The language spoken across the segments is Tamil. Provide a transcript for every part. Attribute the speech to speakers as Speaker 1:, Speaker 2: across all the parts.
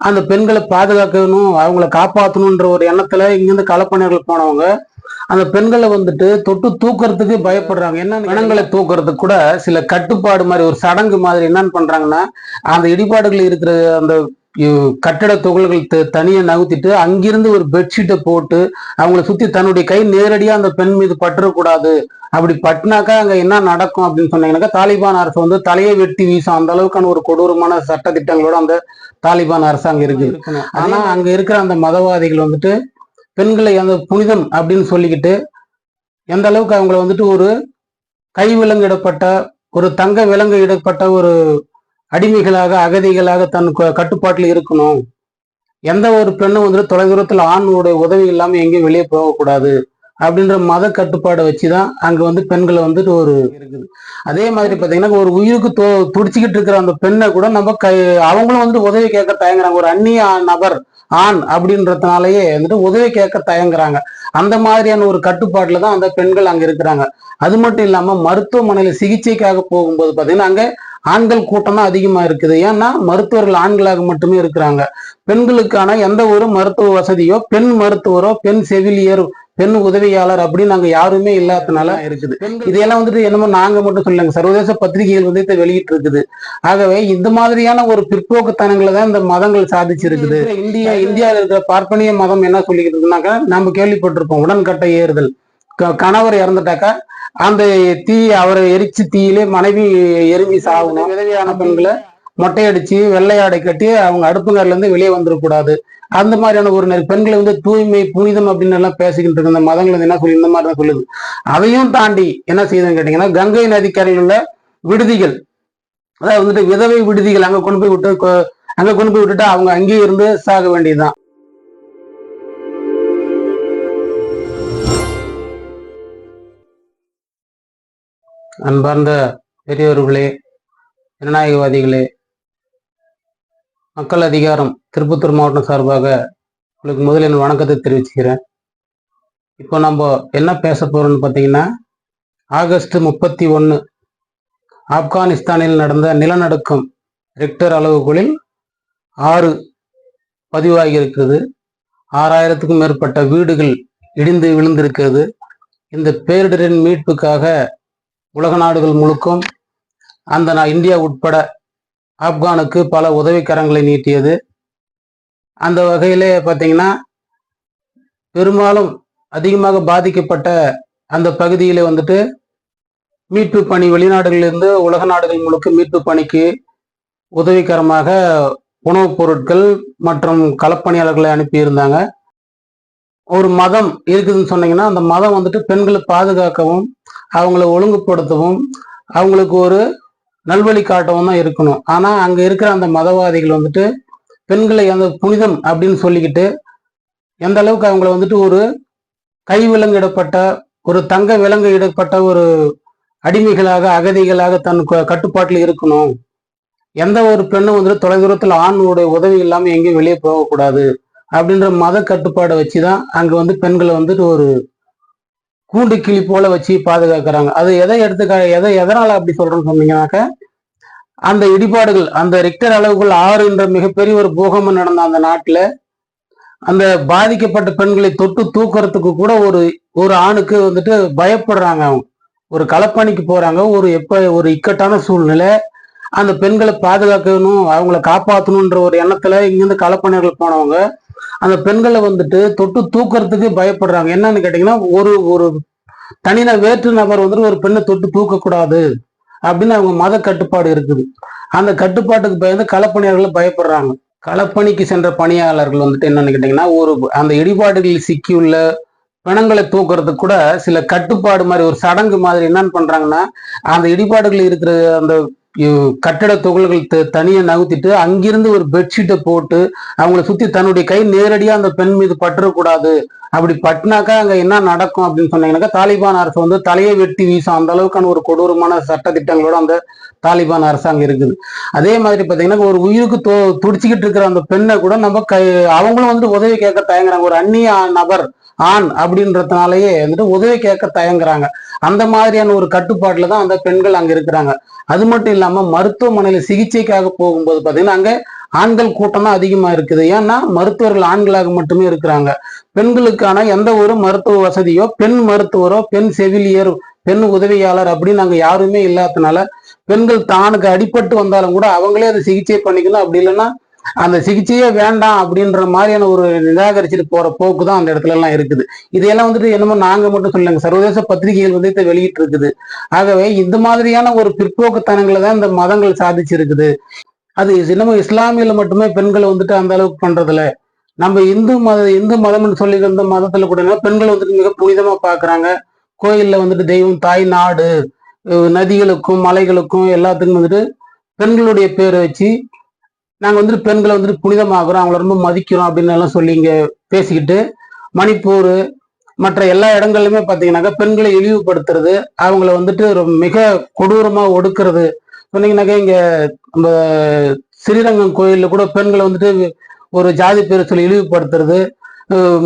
Speaker 1: அந்த பெண்களை பாதுகாக்கணும், அவங்கள காப்பாற்றணுன்ற ஒரு எண்ணத்துல இங்கிருந்து களப்பணியர்கள் போனவங்க அந்த பெண்களை வந்துட்டு தொட்டு தூக்குறதுக்கு பயப்படுறாங்க. என்ன பிணங்களை தூக்குறதுக்கு கூட சில கட்டுப்பாடு மாதிரி ஒரு சடங்கு மாதிரி என்னன்னு பண்றாங்கன்னா, அந்த இடிபாடுகள் இருக்கிற அந்த கட்டட துகள்கள் தனியா நகர்த்திட்டு அங்கிருந்து ஒரு பெட்ஷீட்டை போட்டு அவங்கள சுத்தி தன்னுடைய கை நேரடியா அந்த பெண் மீது பற்றக்கூடாது. அப்படி பட்டினாக்கா அங்க என்ன நடக்கும் அப்படின்னு சொன்னீங்கன்னாக்கா, தாலிபான் அரசு வந்து தலையை வெட்டி வீசும் அந்த அளவுக்கான ஒரு கொடூரமான சட்ட திட்டங்களோட அந்த தாலிபான் அரசாங்கம் இருக்குது. ஆனா அங்க இருக்கிற அந்த மதவாதிகள் வந்துட்டு பெண்களை அந்த புனிதம் அப்படின்னு சொல்லிக்கிட்டு எந்த அளவுக்கு அவங்கள வந்துட்டு ஒரு கை விலங்கு இடப்பட்ட ஒரு தங்க விலங்கு இடப்பட்ட ஒரு அடிமைகளாக அகதிகளாக தன் கட்டுப்பாட்டில் இருக்கணும். எந்த ஒரு பெண்ணும் வந்துட்டு தொலைதூரத்தில் ஆணுடைய உதவி இல்லாம எங்கேயும் வெளியே போகக்கூடாது அப்படின்ற மத கட்டுப்பாடை வச்சுதான் அங்க வந்து பெண்களை வந்துட்டு ஒரு இருக்குது. அதே மாதிரி பாத்தீங்கன்னா ஒரு உயிருக்கு துடிச்சுக்கிட்டு இருக்கிற அந்த பெண்ணை கூட நம்ம அவங்களும் வந்து உதவி கேட்க தயங்குறாங்க. ஒரு அந்நிய நபர் ஆண் அப்படின்றதுனாலயே வந்துட்டு உதவி கேட்க தயங்குறாங்க. அந்த மாதிரியான ஒரு கட்டுப்பாட்டுல தான் அந்த பெண்கள் அங்க இருக்கிறாங்க. அது மட்டும் இல்லாம மருத்துவமனையில சிகிச்சைக்காக போகும்போது பாத்தீங்கன்னா அங்க ஆண்கள் கூட்டம் தான் அதிகமா இருக்குது. ஏன்னா மருத்துவர்கள் ஆண்களாக மட்டுமே இருக்கிறாங்க. பெண்களுக்கான எந்த ஒரு மருத்துவ வசதியோ பெண் மருத்துவரோ பெண் செவிலியர் பெண் உதவியாளர் அப்படின்னு நாங்க யாருமே இல்லாதனால இருக்குது. இதையெல்லாம் வந்துட்டு என்னமோ நாங்க மட்டும் சொல்லுங்க, சர்வதேச பத்திரிகைகள் வந்து இதை வெளியிட்டு இருக்குது. ஆகவே இந்த மாதிரியான ஒரு பிற்போக்குத்தனங்களை தான் இந்த மதங்கள் சாதிச்சிருக்குது. இந்தியாவில் இருக்கிற பார்ப்பனிய மதம் என்ன சொல்லிக்கிட்டு இருக்குனாக்கா, நம்ம கேள்விப்பட்டிருப்போம் உடன்கட்டை ஏறுதல். கணவர் இறந்துட்டாக்கா அந்த அவரை எரிச்சு தீயிலே மனைவி எரிஞ்சு சாகணும். விதவையான பெண்களை மொட்டையடிச்சு வெள்ளையாடை கட்டி அவங்க அடுப்புங்கள்ல இருந்து வெளியே வந்துடக்கூடாது. அந்த மாதிரியான ஒரு பெண்களை வந்து தூய்மை புனிதம் அப்படின்னு எல்லாம் பேசிக்கிட்டு இருக்கு. இந்த மதங்கள் வந்து என்ன சொல்லி இந்த மாதிரி தான் சொல்லுது. அதையும் தாண்டி என்ன செய்யுதுன்னு கேட்டீங்கன்னா, கங்கை நதிக்கரையில் உள்ள விடுதிகள், அதாவது வந்துட்டு விதவை விடுதிகள் அங்க கொண்டு போய் விட்டுட்டு அவங்க அங்கேயே இருந்து சாக வேண்டியதுதான். அன்பார்ந்த பெரியவர்களே, ஜனநாயகவாதிகளே, மக்கள் அதிகாரம் திருப்பத்தூர் மாவட்டம் சார்பாக உங்களுக்கு முதலில் என் வணக்கத்தை தெரிவிச்சுக்கிறேன். இப்போ நம்ம என்ன பேச போறோம்னு பார்த்தீங்கன்னா, ஆகஸ்ட் 31 ஆப்கானிஸ்தானில் நடந்த நிலநடுக்கம் ரிக்டர் அளவுகளில் 6 பதிவாகி இருக்கிறது. 6000க்கும் மேற்பட்ட வீடுகள் இடிந்து விழுந்திருக்கிறது. இந்த பேரிடரின் மீட்புக்காக உலக நாடுகள் முழுக்கும் அந்த இந்தியா உட்பட ஆப்கானுக்கு பல உதவிக்கரங்களை நீட்டியது. அந்த வகையிலே பார்த்தீங்கன்னா, பெரும்பாலும் அதிகமாக பாதிக்கப்பட்ட அந்த பகுதியிலே வந்துட்டு மீட்பு பணி வெளிநாடுகளிலிருந்து உலக நாடுகள் முழுக்க மீட்பு பணிக்கு உதவிகரமாக உணவுப் பொருட்கள் மற்றும் களப்பணியாளர்களை அனுப்பியிருந்தாங்க. ஒரு மதம் இருக்குதுன்னு சொன்னீங்கன்னா, அந்த மதம் வந்துட்டு பெண்களை பாதுகாக்கவும் அவங்களை ஒழுங்குபடுத்தவும் அவங்களுக்கு ஒரு நல்வழி காட்டவும் தான் இருக்கணும். ஆனா அங்க இருக்கிற அந்த மதவாதிகள் வந்துட்டு பெண்களை அந்த புனிதம் அப்படின்னு சொல்லிக்கிட்டு எந்த அளவுக்கு அவங்கள வந்துட்டு ஒரு கை விலங்கு இடப்பட்ட ஒரு தங்க விலங்கு இடப்பட்ட ஒரு அடிமைகளாக அகதிகளாக தன் கட்டுப்பாட்டில் இருக்கணும். எந்த ஒரு பெண்ணும் வந்துட்டு தொலைதூரத்தில் ஆணுடைய உதவி இல்லாம எங்கேயும் வெளியே போகக்கூடாது அப்படின்ற மத கட்டுப்பாடை வச்சுதான் அங்க வந்து பெண்களை வந்துட்டு ஒரு கூண்டு கிளி போல வச்சு பாதுகாக்கிறாங்க. அது எதனால அப்படி சொல்றேன்னு சொன்னீங்கன்னாக்க, அந்த இடிபாடுகள் அந்த ரிக்டர் அளவுகள் 6 என்ற மிகப்பெரிய ஒரு பூகம்பம் நடந்த அந்த நாட்டுல அந்த பாதிக்கப்பட்ட பெண்களை தொட்டு தூக்குறதுக்கு கூட ஒரு ஆணுக்கு வந்துட்டு பயப்படுறாங்க. அவங்க ஒரு களப்பணிக்கு போறாங்க. ஒரு இக்கட்டான சூழ்நிலை, அந்த பெண்களை பாதுகாக்கணும் அவங்கள காப்பாற்றணுன்ற ஒரு எண்ணத்துல இங்கிருந்து களப்பணியர்கள் போனவங்க அந்த பெண்களை வந்துட்டு தொட்டு தூக்குறதுக்கு பயப்படுறாங்க. என்னன்னு கேட்டீங்கன்னா, ஒரு வேற்று நபர் வந்துட்டு ஒரு பெண்ணை தொட்டு தூக்கக்கூடாது அப்படின்னு அவங்க மத கட்டுப்பாடு இருக்குது. அந்த கட்டுப்பாட்டுக்கு பயந்து களப்பணியாளர்கள் பயப்படுறாங்க. களப்பணிக்கு சென்ற பணியாளர்கள் வந்துட்டு என்னன்னு கேட்டீங்கன்னா, அந்த இடிபாடுகளில் சிக்கியுள்ள பிணங்களை தூக்குறதுக்கு கூட சில கட்டுப்பாடு மாதிரி ஒரு சடங்கு மாதிரி என்னன்னு பண்றாங்கன்னா, அந்த இடிபாடுகள் இருக்கிற அந்த கட்டட துகள்கள் தனியா நகர்த்திட்டு அங்கிருந்து ஒரு பெட்ஷீட்டை போட்டு அவங்கள சுத்தி தன்னுடைய கை நேரடியா அந்த பெண் மீது பற்றக்கூடாது. அப்படி பட்டினாக்கா அங்க என்ன நடக்கும் அப்படின்னு சொன்னீங்கன்னாக்கா, தாலிபான் அரசு வந்து தலையை வெட்டி வீசும் அந்த அளவுக்கான ஒரு கொடூரமான சட்ட திட்டங்களோட அந்த தாலிபான் அரசாங்கம் இருக்குது. அதே மாதிரி பாத்தீங்கன்னா ஒரு உயிருக்கு துடிச்சுக்கிட்டு இருக்கிற அந்த பெண்ணை கூட நம்ம அவங்களும் வந்து உதவி கேட்க தயங்குறாங்க. ஒரு அந்நிய நபர் ஆண் அப்படின்றதுனாலயே வந்துட்டு உதவி கேட்க தயங்குறாங்க. அந்த மாதிரியான ஒரு கட்டுப்பாட்டுல தான் அந்த பெண்கள் அங்க இருக்கிறாங்க. அது மட்டும் இல்லாம மருத்துவமனையில சிகிச்சைக்காக போகும்போது பாத்தீங்கன்னா அங்க ஆண்கள் கூட்டம் தான் அதிகமா இருக்குது. ஏன்னா மருத்துவர்கள் ஆண்களாக மட்டுமே இருக்கிறாங்க. பெண்களுக்கான எந்த ஒரு மருத்துவ வசதியோ, பெண் மருத்துவரோ, பெண் செவிலியர், பெண் உதவியாளர் அப்படின்னு அங்க யாருமே இல்லாததுனால பெண்கள் தானுக்கு அடிபட்டு வந்தாலும் கூட அவங்களே அதை சிகிச்சை பண்ணிக்கணும். அப்படி இல்லைன்னா அந்த சிகிச்சையே வேண்டாம் அப்படின்ற மாதிரியான ஒரு நிராகரிச்சுட்டு போற போக்கு தான் அந்த இடத்துல எல்லாம் இருக்குது. இதையெல்லாம் வந்துட்டு என்னமோ நாங்க மட்டும் சொல்லுங்க, சர்வதேச பத்திரிகைகள் வந்து இதை வெளியிட்டு இருக்குது. ஆகவே இந்த மாதிரியான ஒரு பிற்போக்குத்தனங்களை தான் இந்த மதங்கள் சாதிச்சிருக்குது. அது என்னமோ இஸ்லாமியில மட்டுமே பெண்களை வந்துட்டு அந்த அளவுக்கு பண்றதுல, நம்ம இந்து மதம்னு சொல்லி இருந்த மதத்துல கூட பெண்கள் வந்துட்டு மிக புனிதமா பாக்குறாங்க. கோயில்ல வந்துட்டு தெய்வம், தாய், நாடு, நதிகளுக்கும் மலைகளுக்கும் எல்லாத்துக்கும் வந்துட்டு பெண்களுடைய பேரை வச்சு நாங்க வந்துட்டு பெண்களை வந்துட்டு புனிதமாகறோம், அவங்கள ரொம்ப மதிக்கிறோம் அப்படின்னு எல்லாம் சொல்லி இங்க பேசிக்கிட்டு, மணிப்பூர் மற்ற எல்லா இடங்கள்லுமே பாத்தீங்கன்னாக்கா பெண்களை இழிவுபடுத்துறது, அவங்கள வந்துட்டு மிக கொடூரமா ஒடுக்குறது. சொன்னீங்கன்னாக்கா இங்க நம்ம ஸ்ரீரங்கம் கோயில்ல கூட பெண்களை வந்துட்டு ஒரு ஜாதி பேரை சொல்லி இழிவுபடுத்துறது,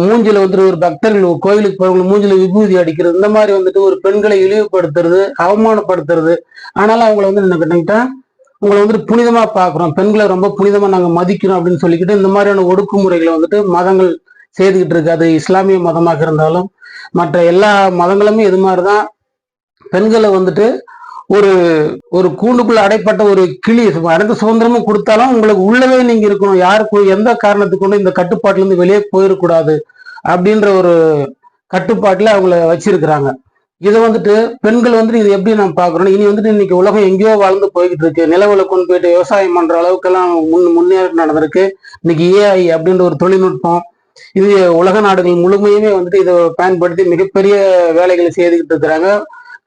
Speaker 1: மூஞ்சில வந்துட்டு ஒரு பக்தர்கள் கோயிலுக்கு போறவங்க மூஞ்சில விபூதி அடிக்கிறது, இந்த மாதிரி வந்துட்டு ஒரு பெண்களை இழிவுபடுத்துறது, அவமானப்படுத்துறது. ஆனாலும் அவங்கள வந்து என்ன கேட்டீங்கன்னா உங்களை வந்துட்டு புனிதமா பாக்குறோம், பெண்களை ரொம்ப புனிதமா நாங்க மதிக்கிறோம் அப்படின்னு சொல்லிக்கிட்டு இந்த மாதிரியான ஒடுக்குமுறைகளை வந்துட்டு மதங்கள் செய்துகிட்டு இருக்கு. அது இஸ்லாமிய மதமாக இருந்தாலும் மற்ற எல்லா மதங்களுமே இது மாதிரிதான் பெண்களை வந்துட்டு ஒரு ஒரு கூண்டுக்குள்ள அடைப்பட்ட ஒரு கிளி அனைத்து சுதந்திரமும் கொடுத்தாலும் உங்களுக்கு உள்ளவே நீங்க இருக்கணும், யாருக்கு எந்த காரணத்துக்கு கொண்டு இந்த கட்டுப்பாட்டுல இருந்து வெளியே போயிடக்கூடாது அப்படின்ற ஒரு கட்டுப்பாட்டுல அவங்கள வச்சிருக்கிறாங்க. இதை வந்துட்டு பெண்கள் வந்துட்டு இது எப்படி நான் பாக்குறோம், இனி வந்துட்டு இன்னைக்கு உலகம் எங்கேயோ வளர்ந்து போய்கிட்டு இருக்கு. நிலவுல கொண்டு போயிட்டு விவசாயம் பண்ற அளவுக்கெல்லாம் முன்னேறி நடந்திருக்கு. இன்னைக்கு ஏஐ அப்படின்ற ஒரு தொழில்நுட்பம் இது உலக நாடுகள் முழுமையுமே வந்துட்டு இதை பயன்படுத்தி மிகப்பெரிய வேலைகளை செய்துக்கிட்டு இருக்கிறாங்க.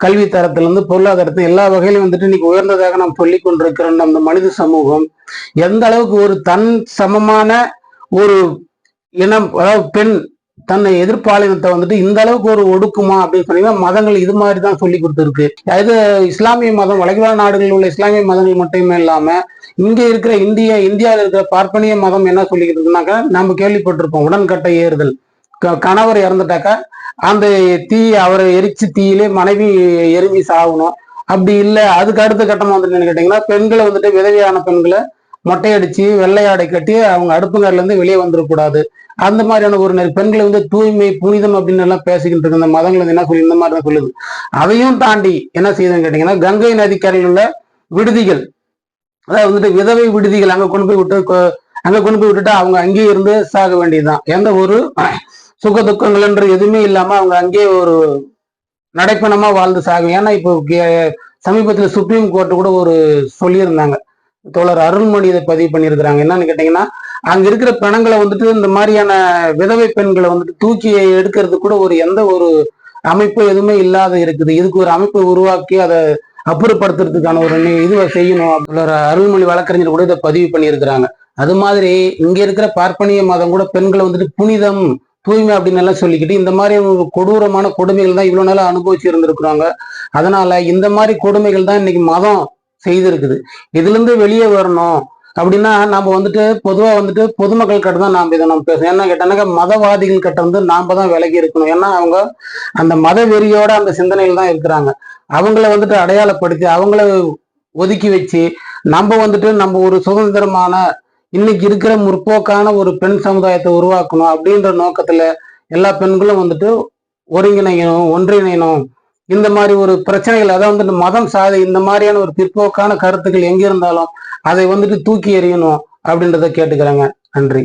Speaker 1: கல்வி தரத்துல இருந்து பொருளாதாரத்துல எல்லா வகையிலும் வந்துட்டு இன்னைக்கு உயர்ந்ததாக நாம் சொல்லி கொண்டிருக்கிறோம். நம்ம மனித சமூகம் எந்த அளவுக்கு ஒரு தன் சமமான ஒரு இனம், அதாவது பெண் தன்னை எதிர்ப்பாளினத்தை வந்துட்டு இந்த அளவுக்கு ஒரு ஒடுக்குமா அப்படின்னு சொன்னீங்கன்னா மதங்கள் இது மாதிரி தான் சொல்லி கொடுத்துருக்கு. இது இஸ்லாமிய மதம் வளைகுடா நாடுகளில் உள்ள இஸ்லாமிய மதங்கள் மட்டுமே இல்லாம இங்க இருக்கிற இந்தியாவில் இருக்கிற பார்ப்பனிய மதம் என்ன சொல்லிக்கிட்டு இருக்குனாக்கா நம்ம கேள்விப்பட்டிருப்போம், உடன்கட்டை ஏறுதல். கணவர் இறந்துட்டாக்கா அந்த அவரை எரிச்சு தீயிலே மனைவி எரிஞ்சு சாகணும். அப்படி இல்லை அதுக்கு அடுத்த கட்டமா வந்துட்டு கேட்டீங்கன்னா பெண்களை வந்துட்டு விதவையான பெண்களை மொட்டையடிச்சு வெள்ளையாடை கட்டி அவங்க அடுப்புங்கள்ல இருந்து வெளியே வந்துடக்கூடாது. அந்த மாதிரியான ஒரு பெண்களை வந்து தூய்மை புனிதம் அப்படின்னு எல்லாம் பேசிக்கிட்டு இருக்கு. இந்த மதங்கள் வந்து என்ன சொல்லி இந்த மாதிரி தான் சொல்லுது. அதையும் தாண்டி என்ன செய்யுதுன்னு கேட்டீங்கன்னா கங்கை நதிக்கரையில் உள்ள விடுதிகள், அதாவது வந்துட்டு விதவை விடுதிகள் அங்க கொண்டு போய் விட்டுட்டு அவங்க அங்கேயே இருந்து சாக வேண்டியதுதான். எந்த ஒரு சுக துக்கங்கள் என்று எதுவுமே இல்லாம அவங்க அங்கேயே ஒரு நடைப்பணமா வாழ்ந்து சாகும். ஏன்னா இப்போ சமீபத்துல சுப்ரீம் கோர்ட் கூட ஒரு சொல்லியிருந்தாங்க, தோழர் அருள்மொழி இதை பதிவு பண்ணியிருக்கிறாங்க. என்னன்னு கேட்டீங்கன்னா அங்க இருக்கிற பிணங்களை வந்துட்டு இந்த மாதிரியான விதவை பெண்களை வந்துட்டு தூக்கி எடுக்கிறது கூட ஒரு எந்த ஒரு அமைப்பு எதுவுமே இல்லாத இருக்குது. இதுக்கு ஒரு அமைப்பை உருவாக்கி அதை அப்புறப்படுத்துறதுக்கான ஒரு இது செய்யணும். அருள்மொழி வழக்கறிஞர் கூட இதை பதிவு பண்ணியிருக்கிறாங்க. அது மாதிரி இங்க இருக்கிற பார்ப்பனிய மதம் கூட பெண்களை வந்துட்டு புனிதம் தூய்மை அப்படின்னு எல்லாம் சொல்லிக்கிட்டு இந்த மாதிரி ஒரு கொடூரமான கொடுமைகள் தான் இவ்வளவு நாளா அனுபவிச்சு இருந்திருக்கிறாங்க. அதனால இந்த மாதிரி கொடுமைகள் தான் இன்னைக்கு மதம் செய்திருக்குது. இதுல இருந்து வெளியே வரணும் அப்படின்னா நம்ம வந்துட்டு பொதுவா வந்துட்டு பொதுமக்கள் கிட்ட தான் நாம இதை நம்ம பேசணும். என்ன கேட்டானாக்கா மதவாதிகள் கிட்ட வந்து நாம தான் விலகி இருக்கணும். ஏன்னா அவங்க அந்த மத வெறியோட அந்த சிந்தனையில் தான் இருக்கிறாங்க. அவங்கள வந்துட்டு அடையாளப்படுத்தி அவங்கள ஒதுக்கி வச்சு நம்ம வந்துட்டு நம்ம ஒரு சுதந்திரமான இன்னைக்கு இருக்கிற முற்போக்கான ஒரு பெண் சமுதாயத்தை உருவாக்கணும் அப்படின்ற நோக்கத்துல எல்லா பெண்களும் வந்துட்டு ஒருங்கிணையணும், ஒன்றிணையணும். இந்த மாதிரி ஒரு பிரச்சனைகள், அதாவது வந்துட்டு மதம் சாதி இந்த மாதிரியான ஒரு பிற்போக்கான கருத்துக்கள் எங்க இருந்தாலும் அதை வந்துட்டு தூக்கி எறியணும் அப்படின்றத கேட்டுக்கிறாங்க. நன்றி.